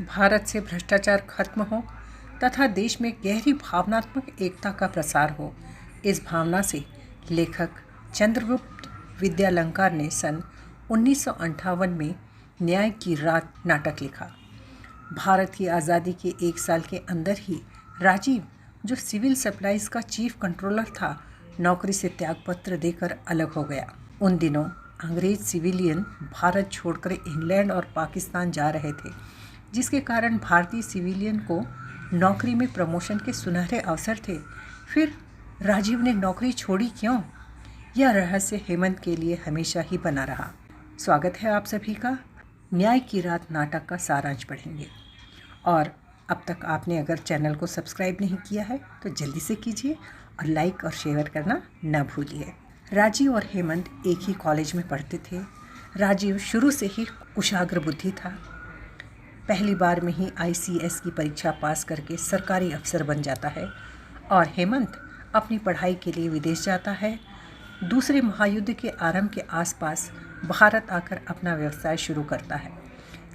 भारत से भ्रष्टाचार खत्म हो तथा देश में गहरी भावनात्मक एकता का प्रसार हो, इस भावना से लेखक चंद्रगुप्त विद्यालंकार ने सन 1958 में न्याय की रात नाटक लिखा। भारत की आज़ादी के एक साल के अंदर ही राजीव, जो सिविल सप्लाईज का चीफ कंट्रोलर था, नौकरी से त्यागपत्र देकर अलग हो गया। उन दिनों अंग्रेज सिविलियन भारत छोड़कर इंग्लैंड और पाकिस्तान जा रहे थे, जिसके कारण भारतीय सिविलियन को नौकरी में प्रमोशन के सुनहरे अवसर थे। फिर राजीव ने नौकरी छोड़ी क्यों? यह रहस्य हेमंत के लिए हमेशा ही बना रहा। स्वागत है आप सभी का। न्याय की रात नाटक का सारांश पढ़ेंगे और अब तक आपने अगर चैनल को सब्सक्राइब नहीं किया है तो जल्दी से कीजिए और लाइक और शेयर करना न भूलिए। राजीव और हेमंत एक ही कॉलेज में पढ़ते थे। राजीव शुरू से ही कुशाग्र बुद्धि था। पहली बार में ही ICS की परीक्षा पास करके सरकारी अफसर बन जाता है और हेमंत अपनी पढ़ाई के लिए विदेश जाता है। दूसरे महायुद्ध के आरंभ के आसपास भारत आकर अपना व्यवसाय शुरू करता है।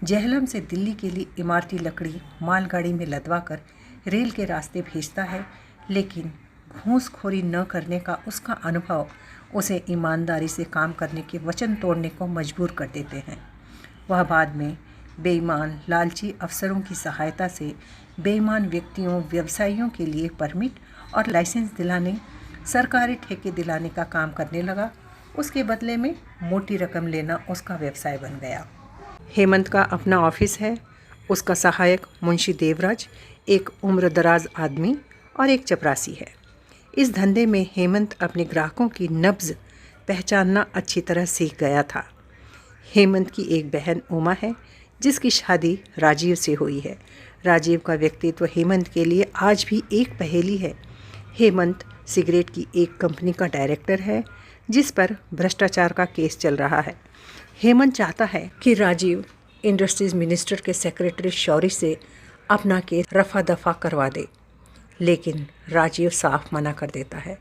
जेहलम से दिल्ली के लिए इमारती लकड़ी मालगाड़ी में लदवाकर रेल के रास्ते भेजता है, लेकिन घूसखोरी न करने का उसका अनुभव उसे ईमानदारी से काम करने के वचन तोड़ने को मजबूर कर देते हैं। वह बाद में बेईमान लालची अफसरों की सहायता से बेईमान व्यक्तियों व्यवसायियों के लिए परमिट और लाइसेंस दिलाने, सरकारी ठेके दिलाने का काम करने लगा। उसके बदले में मोटी रकम लेना उसका व्यवसाय बन गया। हेमंत का अपना ऑफिस है। उसका सहायक मुंशी देवराज एक उम्रदराज आदमी और एक चपरासी है। इस धंधे में हेमंत अपने ग्राहकों की नब्ज पहचानना अच्छी तरह सीख गया था। हेमंत की एक बहन उमा है, जिसकी शादी राजीव से हुई है। राजीव का व्यक्तित्व हेमंत के लिए आज भी एक पहेली है। हेमंत सिगरेट की एक कंपनी का डायरेक्टर है, जिस पर भ्रष्टाचार का केस चल रहा है। हेमंत चाहता है कि राजीव इंडस्ट्रीज मिनिस्टर के सेक्रेटरी शौरी से अपना केस रफा दफा करवा दे, लेकिन राजीव साफ मना कर देता है।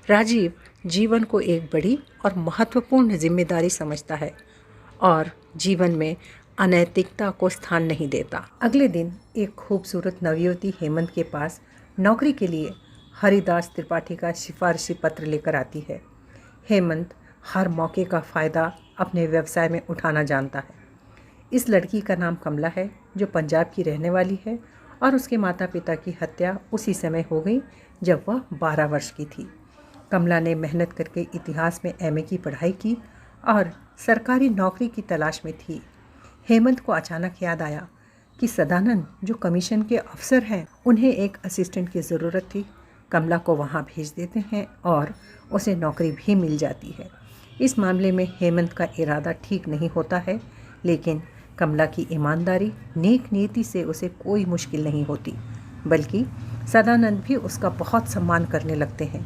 राजीव जीवन को एक बड़ी और महत्वपूर्ण जिम्मेदारी समझता है और जीवन में अनैतिकता को स्थान नहीं देता। अगले दिन एक खूबसूरत नवयुवती हेमंत के पास नौकरी के लिए हरिदास त्रिपाठी का सिफारिशी पत्र लेकर आती है। हेमंत हर मौके का फ़ायदा अपने व्यवसाय में उठाना जानता है। इस लड़की का नाम कमला है, जो पंजाब की रहने वाली है और उसके माता पिता की हत्या उसी समय हो गई जब वह 12 वर्ष की थी। कमला ने मेहनत करके इतिहास में MA की पढ़ाई की और सरकारी नौकरी की तलाश में थी। हेमंत को अचानक याद आया कि सदानंद, जो कमीशन के अफसर हैं, उन्हें एक असिस्टेंट की ज़रूरत थी। कमला को वहाँ भेज देते हैं और उसे नौकरी भी मिल जाती है। इस मामले में हेमंत का इरादा ठीक नहीं होता है, लेकिन कमला की ईमानदारी नेक नीति से उसे कोई मुश्किल नहीं होती, बल्कि सदानंद भी उसका बहुत सम्मान करने लगते हैं।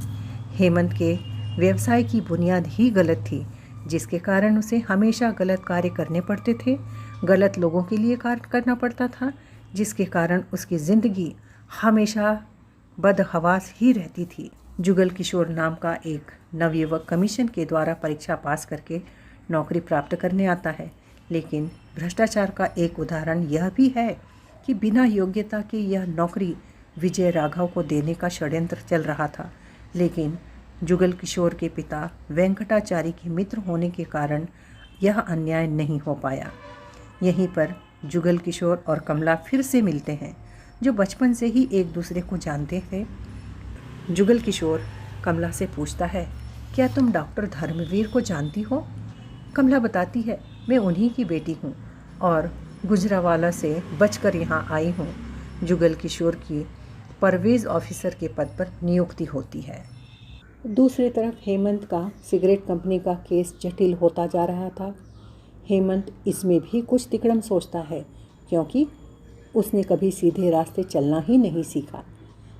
हेमंत के व्यवसाय की बुनियाद ही गलत थी, जिसके कारण उसे हमेशा गलत कार्य करने पड़ते थे, गलत लोगों के लिए कार्य करना पड़ता था, जिसके कारण उसकी ज़िंदगी हमेशा बदहवास ही रहती थी। जुगल किशोर नाम का एक नवयुवक कमीशन के द्वारा परीक्षा पास करके नौकरी प्राप्त करने आता है, लेकिन भ्रष्टाचार का एक उदाहरण यह भी है कि बिना योग्यता के यह नौकरी विजय राघव को देने का षड्यंत्र चल रहा था, लेकिन जुगल किशोर के पिता वेंकटाचारी के मित्र होने के कारण यह अन्याय नहीं हो पाया। यहीं पर जुगल किशोर और कमला फिर से मिलते हैं, जो बचपन से ही एक दूसरे को जानते थे। जुगल किशोर कमला से पूछता है, क्या तुम डॉक्टर धर्मवीर को जानती हो? कमला बताती है, मैं उन्हीं की बेटी हूँ और गुजरावाला से बचकर यहाँ आई हूँ। जुगल किशोर की परवेज़ ऑफिसर के पद पर नियुक्ति होती है। दूसरी तरफ हेमंत का सिगरेट कंपनी का केस जटिल होता जा रहा था। हेमंत इसमें भी कुछ तिकड़म सोचता है, क्योंकि उसने कभी सीधे रास्ते चलना ही नहीं सीखा।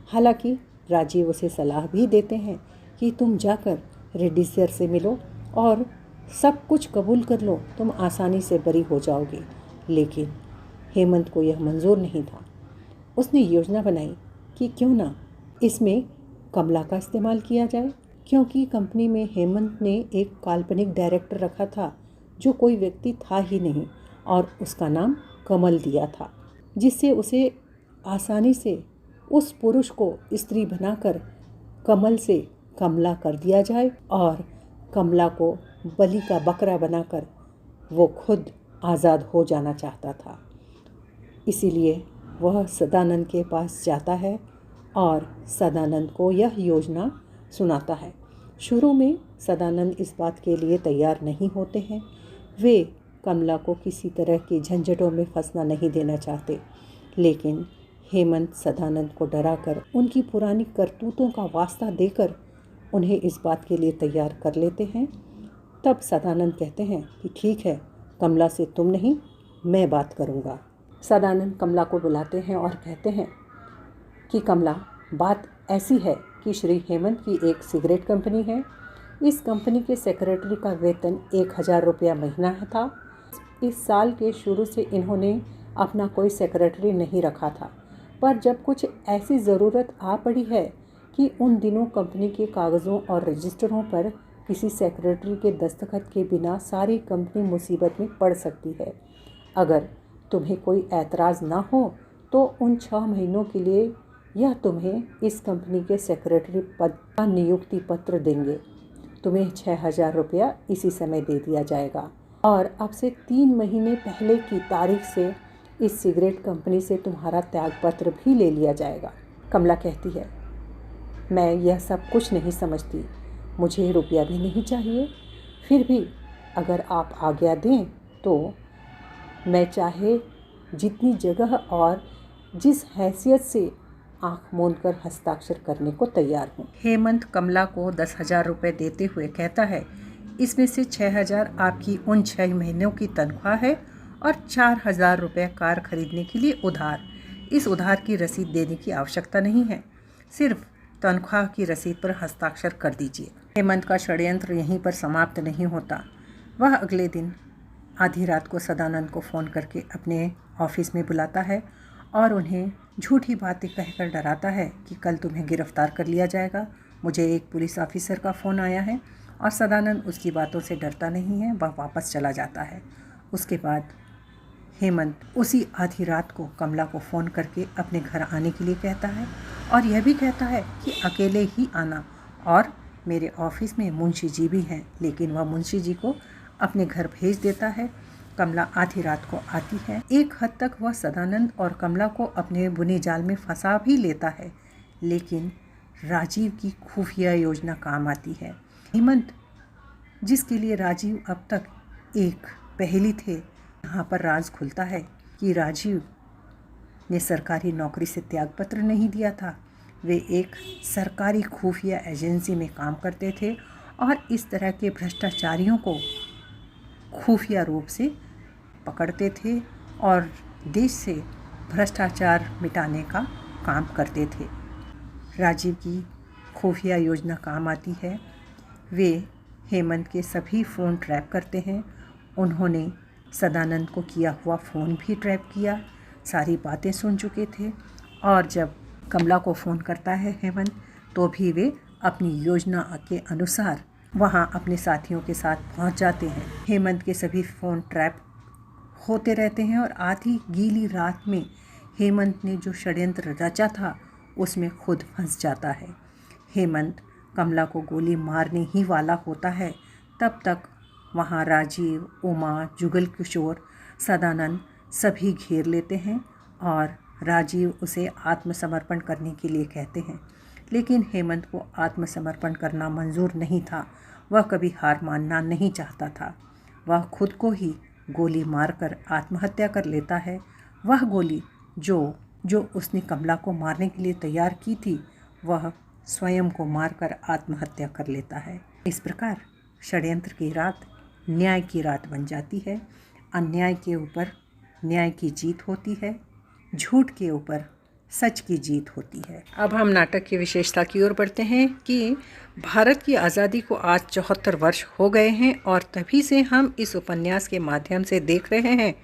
हालांकि राजीव उसे सलाह भी देते हैं कि तुम जाकर रेड्डी सर से मिलो और सब कुछ कबूल कर लो, तुम आसानी से बरी हो जाओगे। लेकिन हेमंत को यह मंजूर नहीं था। उसने योजना बनाई कि क्यों ना इसमें कमला का इस्तेमाल किया जाए, क्योंकि कंपनी में हेमंत ने एक काल्पनिक डायरेक्टर रखा था, जो कोई व्यक्ति था ही नहीं और उसका नाम कमल दिया था। जिससे उसे आसानी से उस पुरुष को स्त्री बनाकर कमल से कमला कर दिया जाए और कमला को बलि का बकरा बनाकर वो खुद आज़ाद हो जाना चाहता था। इसीलिए वह सदानंद के पास जाता है और सदानंद को यह योजना सुनाता है। शुरू में सदानंद इस बात के लिए तैयार नहीं होते हैं। वे कमला को किसी तरह की झंझटों में फंसना नहीं देना चाहते, लेकिन हेमंत सदानंद को डराकर उनकी पुरानी करतूतों का वास्ता देकर उन्हें इस बात के लिए तैयार कर लेते हैं। तब सदानंद कहते हैं कि ठीक है, कमला से तुम नहीं, मैं बात करूँगा। सदानंद कमला को बुलाते हैं और कहते हैं कि कमला, बात ऐसी है कि श्री हेमंत की एक सिगरेट कंपनी है। इस कंपनी के सेक्रेटरी का वेतन 1000 रुपया महीना था। इस साल के शुरू से इन्होंने अपना कोई सेक्रेटरी नहीं रखा था, पर जब कुछ ऐसी ज़रूरत आ पड़ी है कि उन दिनों कंपनी के कागज़ों और रजिस्टरों पर किसी सेक्रेटरी के दस्तखत के बिना सारी कंपनी मुसीबत में पड़ सकती है। अगर तुम्हें कोई ऐतराज़ ना हो तो उन 6 महीनों के लिए यह तुम्हें इस कंपनी के सेक्रेटरी पद का नियुक्ति पत्र देंगे। तुम्हें 6000 रुपया इसी समय दे दिया जाएगा और अब से 3 महीने पहले की तारीख से इस सिगरेट कंपनी से तुम्हारा त्यागपत्र भी ले लिया जाएगा। कमला कहती है, मैं यह सब कुछ नहीं समझती, मुझे रुपया भी नहीं चाहिए। फिर भी अगर आप आज्ञा दें तो मैं चाहे जितनी जगह और जिस हैसियत से आँख मूंद कर हस्ताक्षर करने को तैयार हूँ। हेमंत कमला को 10,000 रुपये देते हुए कहता है, इसमें से 6,000 आपकी उन 6 महीनों की तनख्वाह है और 4,000 रुपये कार खरीदने के लिए उधार। इस उधार की रसीद देने की आवश्यकता नहीं है, सिर्फ तनख्वाह की रसीद पर हस्ताक्षर कर दीजिए। हेमंत का षड्यंत्र यहीं पर समाप्त नहीं होता। वह अगले दिन आधी रात को सदानंद को फ़ोन करके अपने ऑफिस में बुलाता है और उन्हें झूठी बातें कहकर डराता है कि कल तुम्हें गिरफ्तार कर लिया जाएगा। मुझे एक पुलिस ऑफिसर का फ़ोन आया है। और सदानंद उसकी बातों से डरता नहीं है, वह वापस चला जाता है। उसके बाद हेमंत उसी आधी रात को कमला को फ़ोन करके अपने घर आने के लिए कहता है और यह भी कहता है कि अकेले ही आना, और मेरे ऑफिस में मुंशी जी भी हैं। लेकिन वह मुंशी जी को अपने घर भेज देता है। कमला आधी रात को आती है। एक हद तक वह सदानंद और कमला को अपने बुने जाल में फंसा भी लेता है, लेकिन राजीव की खुफिया योजना काम आती है। हेमंत, जिसके लिए राजीव अब तक एक पहेली थे, यहाँ पर राज खुलता है कि राजीव ने सरकारी नौकरी से त्यागपत्र नहीं दिया था। वे एक सरकारी खुफिया एजेंसी में काम करते थे और इस तरह के भ्रष्टाचारियों को खुफिया रूप से पकड़ते थे और देश से भ्रष्टाचार मिटाने का काम करते थे। राजीव की खुफिया योजना काम आती है। वे हेमंत के सभी फ़ोन ट्रैप करते हैं। उन्होंने सदानंद को किया हुआ फ़ोन भी ट्रैप किया, सारी बातें सुन चुके थे। और जब कमला को फ़ोन करता है हेमंत, तो भी वे अपनी योजना के अनुसार वहाँ अपने साथियों के साथ पहुँच जाते हैं। हेमंत के सभी फ़ोन ट्रैप होते रहते हैं और आधी गीली रात में हेमंत ने जो षड्यंत्र रचा था उसमें खुद फंस जाता है। हेमंत कमला को गोली मारने ही वाला होता है। तब तक वहाँ राजीव, उमा, जुगल किशोर, सदानंद सभी घेर लेते हैं और राजीव उसे आत्मसमर्पण करने के लिए कहते हैं। लेकिन हेमंत को आत्मसमर्पण करना मंजूर नहीं था। वह कभी हार मानना नहीं चाहता था। वह खुद को ही गोली मारकर आत्महत्या कर लेता है। वह गोली जो उसने कमला को मारने के लिए तैयार की थी, वह स्वयं को मारकर आत्महत्या कर लेता है। इस प्रकार षड्यंत्र की रात न्याय की रात बन जाती है। अन्याय के ऊपर न्याय की जीत होती है, झूठ के ऊपर सच की जीत होती है। अब हम नाटक की विशेषता की ओर बढ़ते हैं कि भारत की आज़ादी को आज 74 वर्ष हो गए हैं और तभी से हम इस उपन्यास के माध्यम से देख रहे हैं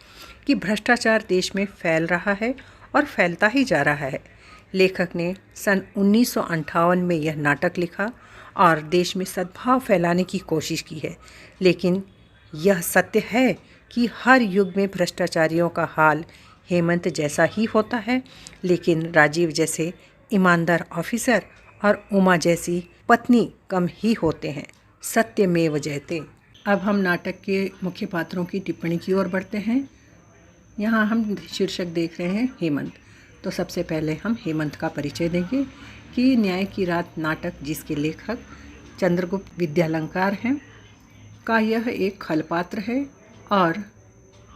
कि भ्रष्टाचार देश में फैल रहा है और फैलता ही जा रहा है। लेखक ने सन 1958 में यह नाटक लिखा और देश में सद्भाव फैलाने की कोशिश की है। लेकिन यह सत्य है कि हर युग में भ्रष्टाचारियों का हाल हेमंत जैसा ही होता है, लेकिन राजीव जैसे ईमानदार ऑफिसर और उमा जैसी पत्नी कम ही होते हैं। सत्यमेव जयते। अब हम नाटक के मुख्य पात्रों की टिप्पणी की ओर बढ़ते हैं। यहाँ हम शीर्षक देख रहे हैं हेमंत। तो सबसे पहले हम हेमंत का परिचय देंगे कि न्याय की रात नाटक, जिसके लेखक चंद्रगुप्त विद्यालंकार हैं, का यह एक खल पात्र है और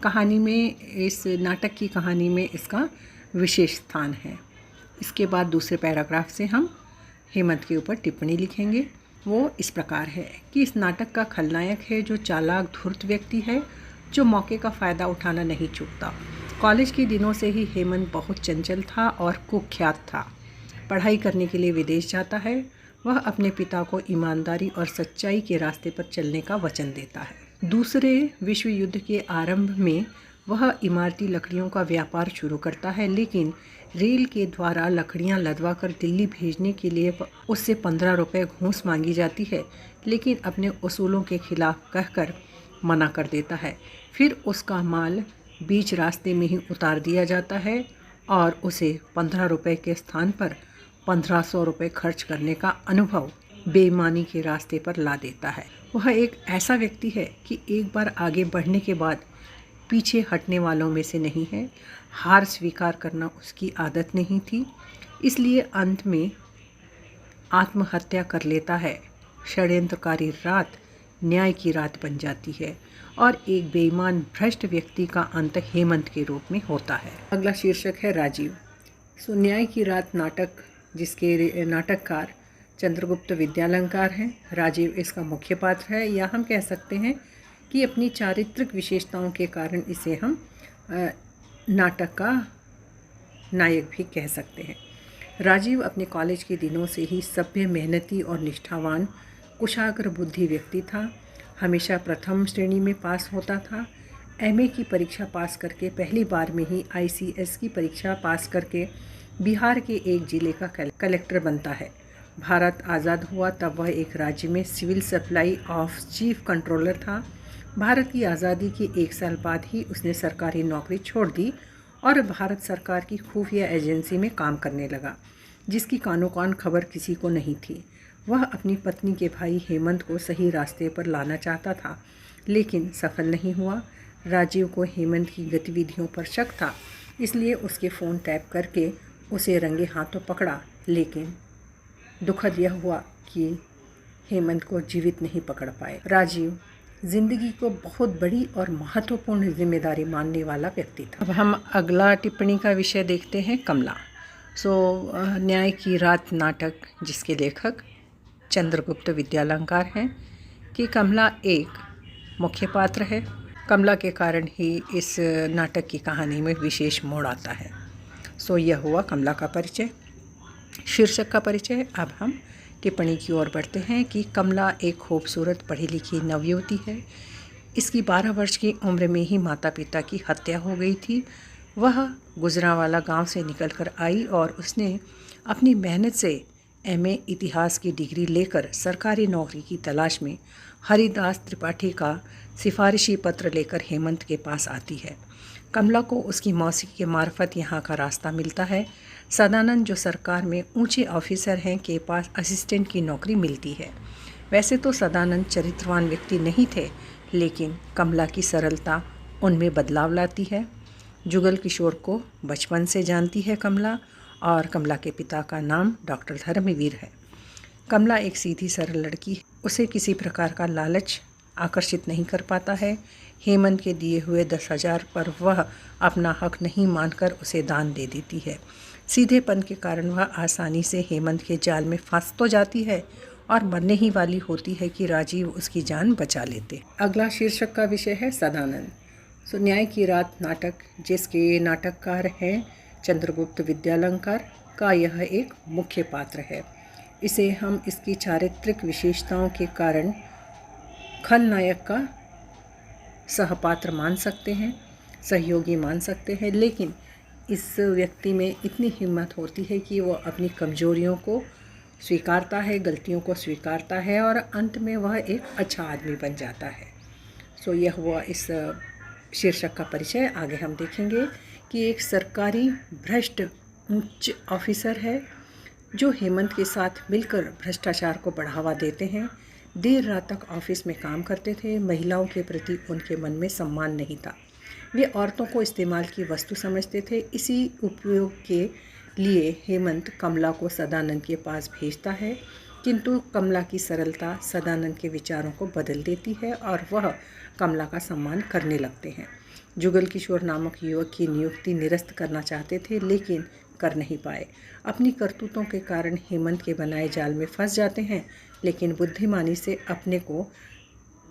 कहानी में, इस नाटक की कहानी में इसका विशेष स्थान है। इसके बाद दूसरे पैराग्राफ से हम हेमंत के ऊपर टिप्पणी लिखेंगे। वो इस प्रकार है कि इस नाटक का खलनायक है जो चालाक धूर्त व्यक्ति है, जो मौके का फ़ायदा उठाना नहीं चूकता। कॉलेज के दिनों से ही हेमंत बहुत चंचल था और कुख्यात था। पढ़ाई करने के लिए विदेश जाता है। वह अपने पिता को ईमानदारी और सच्चाई के रास्ते पर चलने का वचन देता है। दूसरे विश्व युद्ध के आरंभ में वह इमारती लकड़ियों का व्यापार शुरू करता है, लेकिन रेल के द्वारा लकड़ियां लदवा कर दिल्ली भेजने के लिए उससे 15 रुपये घूस मांगी जाती है, लेकिन अपने उसूलों के खिलाफ कहकर मना कर देता है। फिर उसका माल बीच रास्ते में ही उतार दिया जाता है और उसे 15 रुपये के स्थान पर 1500 रुपये खर्च करने का अनुभव बेईमानी के रास्ते पर ला देता है। वह एक ऐसा व्यक्ति है कि एक बार आगे बढ़ने के बाद पीछे हटने वालों में से नहीं है। हार स्वीकार करना उसकी आदत नहीं थी, इसलिए अंत में आत्महत्या कर लेता है। षड्यंत्रकारी रात न्याय की रात बन जाती है और एक बेईमान भ्रष्ट व्यक्ति का अंत हेमंत के रूप में होता है। अगला शीर्षक है राजीव। न्याय की रात नाटक, जिसके नाटककार चंद्रगुप्त विद्यालंकार हैं। राजीव इसका मुख्य पात्र है, या हम कह सकते हैं कि अपनी चारित्रिक विशेषताओं के कारण इसे हम नाटक का नायक भी कह सकते हैं। राजीव अपने कॉलेज के दिनों से ही सभ्य, मेहनती और निष्ठावान, कुशाग्र बुद्धि व्यक्ति था। हमेशा प्रथम श्रेणी में पास होता था। एमए की परीक्षा पास करके पहली बार में ही आईसीएस की परीक्षा पास करके बिहार के एक ज़िले का कलेक्टर बनता है। भारत आज़ाद हुआ तब वह एक राज्य में civil supply of chief controller था। भारत की आज़ादी के 1 साल बाद ही उसने सरकारी नौकरी छोड़ दी और भारत सरकार की खुफिया एजेंसी में काम करने लगा, जिसकी कानो कान खबर किसी को नहीं थी। वह अपनी पत्नी के भाई हेमंत को सही रास्ते पर लाना चाहता था, लेकिन सफल नहीं हुआ। राजीव को हेमंत की गतिविधियों पर शक था, इसलिए उसके फ़ोन टैप करके उसे रंगे हाथों पकड़ा, लेकिन दुखद यह हुआ कि हेमंत को जीवित नहीं पकड़ पाए। राजीव जिंदगी को बहुत बड़ी और महत्वपूर्ण जिम्मेदारी मानने वाला व्यक्ति था। अब हम अगला टिप्पणी का विषय देखते हैं, कमला। न्याय की रात नाटक, जिसके लेखक चंद्रगुप्त विद्यालंकार हैं, कि कमला एक मुख्य पात्र है। कमला के कारण ही इस नाटक की कहानी में विशेष मोड़ आता है। यह हुआ कमला का परिचय, शीर्षक का परिचय। अब हम टिप्पणी की ओर बढ़ते हैं कि कमला एक खूबसूरत पढ़ी लिखी नवयुवती है। इसकी 12 वर्ष की उम्र में ही माता पिता की हत्या हो गई थी। वह गुजरांवाला गांव से निकलकर आई और उसने अपनी मेहनत से एमए इतिहास की डिग्री लेकर सरकारी नौकरी की तलाश में हरिदास त्रिपाठी का सिफारिशी पत्र लेकर हेमंत के पास आती है। कमला को उसकी मौसी के मार्फत यहाँ का रास्ता मिलता है। सदानंद, जो सरकार में ऊंचे ऑफिसर हैं, के पास असिस्टेंट की नौकरी मिलती है। वैसे तो सदानंद चरित्रवान व्यक्ति नहीं थे, लेकिन कमला की सरलता उनमें बदलाव लाती है। जुगल किशोर को बचपन से जानती है कमला, और कमला के पिता का नाम डॉक्टर धर्मवीर है। कमला एक सीधी सरल लड़की है। उसे किसी प्रकार का लालच आकर्षित नहीं कर पाता है। हेमंत के दिए हुए 10,000 पर वह अपना हक नहीं मानकर उसे दान दे देती है। सीधेपन के कारण वह आसानी से हेमंत के जाल में फंस तो जाती है और मरने ही वाली होती है कि राजीव उसकी जान बचा लेते। अगला शीर्षक का विषय है सदानंद। न्याय की रात नाटक, जिसके नाटककार हैं चंद्रगुप्त विद्यालंकार, का यह एक मुख्य पात्र है। इसे हम इसकी चारित्रिक विशेषताओं के कारण खलनायक का सहपात्र मान सकते हैं, सहयोगी मान सकते हैं, लेकिन इस व्यक्ति में इतनी हिम्मत होती है कि वो अपनी कमजोरियों को स्वीकारता है, गलतियों को स्वीकारता है और अंत में वह एक अच्छा आदमी बन जाता है। यह हुआ इस शीर्षक का परिचय। आगे हम देखेंगे कि एक सरकारी भ्रष्ट उच्च ऑफिसर है जो हेमंत के साथ मिलकर भ्रष्टाचार को बढ़ावा देते हैं। देर रात तक ऑफिस में काम करते थे। महिलाओं के प्रति उनके मन में सम्मान नहीं था। वे औरतों को इस्तेमाल की वस्तु समझते थे। इसी उपयोग के लिए हेमंत कमला को सदानंद के पास भेजता है, किंतु कमला की सरलता सदानंद के विचारों को बदल देती है और वह कमला का सम्मान करने लगते हैं। जुगल किशोर नामक युवक की नियुक्ति निरस्त करना चाहते थे, लेकिन कर नहीं पाए। अपनी करतूतों के कारण हेमंत के बनाए जाल में फंस जाते हैं, लेकिन बुद्धिमानी से अपने को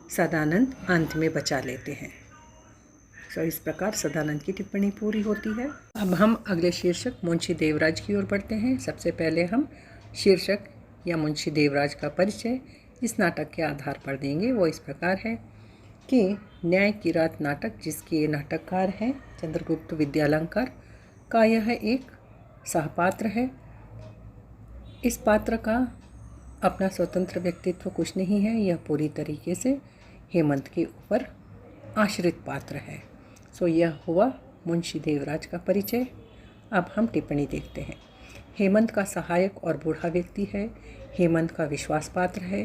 सदानंद अंत में बचा लेते हैं। इस प्रकार सदानंद की टिप्पणी पूरी होती है। अब हम अगले शीर्षक मुंशी देवराज की ओर बढ़ते हैं। सबसे पहले हम शीर्षक या मुंशी देवराज का परिचय इस नाटक के आधार पर देंगे। वो इस प्रकार है कि न्याय की रात नाटक, जिसके नाटककार हैं चंद्रगुप्त विद्यालंकार, का यह एक सहपात्र है। इस पात्र का अपना स्वतंत्र व्यक्तित्व कुछ नहीं है। यह पूरी तरीके से हेमंत के ऊपर आश्रित पात्र है। यह हुआ मुंशी देवराज का परिचय। अब हम टिप्पणी देखते हैं। हेमंत का सहायक और बूढ़ा व्यक्ति है। हेमंत का विश्वास पात्र है।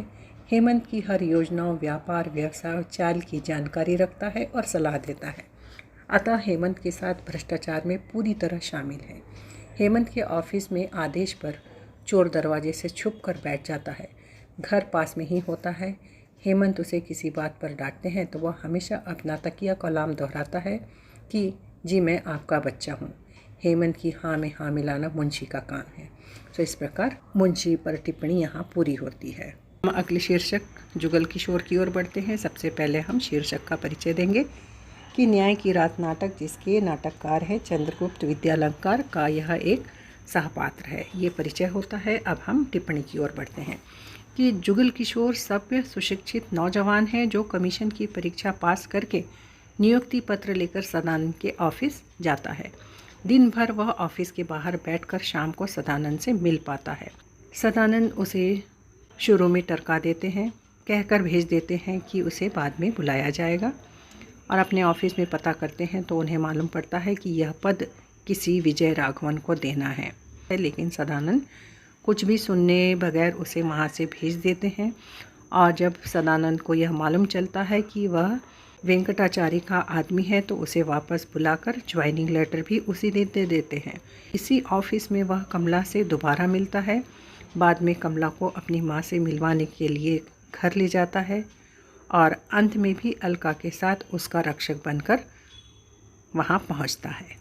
हेमंत की हर योजनाओं, व्यापार, व्यवसाय और चाल की जानकारी रखता है और सलाह देता है। अतः हेमंत के साथ भ्रष्टाचार में पूरी तरह शामिल है। हेमंत के ऑफिस में आदेश पर चोर दरवाजे से छुप कर बैठ जाता है। घर पास में ही होता है। हेमंत उसे किसी बात पर डांटते हैं तो वह हमेशा अपना तकिया कलाम दोहराता है कि जी मैं आपका बच्चा हूँ। हेमंत की हाँ में हाँ मिलाना मुंशी का काम है। इस प्रकार मुंशी पर टिप्पणी यहाँ पूरी होती है। हम अगले शीर्षक जुगल किशोर की ओर बढ़ते हैं। सबसे पहले हम शीर्षक का परिचय देंगे कि न्याय की रात नाटक, जिसके नाटककार है चंद्रगुप्त विद्यालंकार, का यह एक सहपात्र है। ये परिचय होता है। अब हम टिप्पणी की ओर बढ़ते हैं कि जुगल किशोर सभ्य सुशिक्षित नौजवान है जो कमीशन की परीक्षा पास करके नियुक्ति पत्र लेकर सदानंद के ऑफिस जाता है। दिन भर वह ऑफिस के बाहर बैठकर शाम को सदानंद से मिल पाता है। सदानंद उसे शुरू में टरका देते हैं, कहकर भेज देते हैं कि उसे बाद में बुलाया जाएगा, और अपने ऑफिस में पता करते हैं तो उन्हें मालूम पड़ता है कि यह पद किसी विजय राघवन को देना है। लेकिन सदानंद कुछ भी सुनने बगैर उसे वहाँ से भेज देते हैं, और जब सदानंद को यह मालूम चलता है कि वह वेंकटाचारी का आदमी है तो उसे वापस बुलाकर ज्वाइनिंग लेटर भी उसी दे देते हैं। इसी ऑफिस में वह कमला से दोबारा मिलता है। बाद में कमला को अपनी माँ से मिलवाने के लिए घर ले जाता है और अंत में भी अलका के साथ उसका रक्षक बनकर वहाँ पहुँचता है।